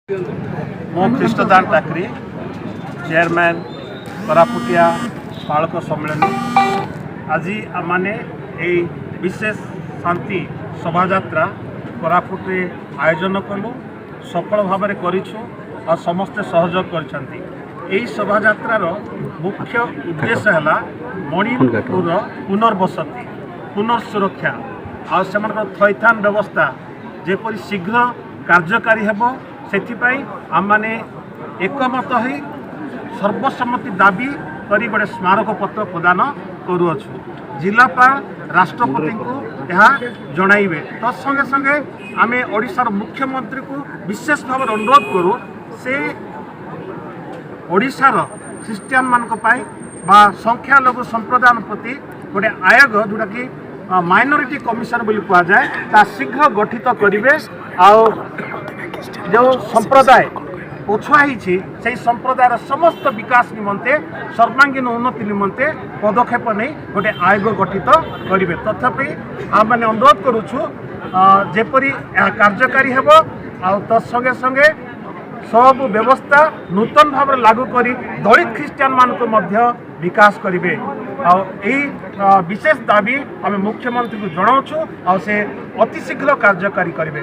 मो कृष्णदान टाकरी चेयरमैन कोरापुटिया बालक सम्मेलन आज आम विशेष शांति शोभा यात्रा कोरापुटे आयोजन कलु सफल भाव में कर समस्ते सहयोग कर शोभा यात्रार मुख्य उद्देश्य है मणिपुर पुनर्वसति पुनर्सुरक्षा और से थैथान व्यवस्था जेपरी शीघ्र कार्यकारी हेब से आम मैंने एकमत हो सर्वसम्मति दाबी करी गोटे स्मारक पत्र प्रदान करुअछु। जिलापाल राष्ट्रपति को यह जनइबे तत्संगे संगे आम ओडिशार मुख्यमंत्री को विशेष भाव अनुरोध करूँ से ओडिशार ख्रीस्टियान मान संख्यालघु संप्रदाय प्रति गोटे आयोग जोटा कि माइनॉरिटी कमिशन बोली कहुए ता शीघ्र गठित करेंगे जो संप्रदाय पछुआई से संप्रदायर समस्त विकास निमंते सर्वांगीन उन्नति निमंते पदक्षेप नहीं गोटे आयोग गठित करेंगे। तथापि आम मैंने अनुरोध करुचु जेपरी कार्यकारी हेब तत्संगे संगे सब व्यवस्था नूतन भाव लागू करी दलित ख्रीस्टियान मान को मध्य विकास करेंगे। विशेष दाबी आम मुख्यमंत्री को जनाऊँ और से अतिशीघ्र कार्यकारी करेंगे।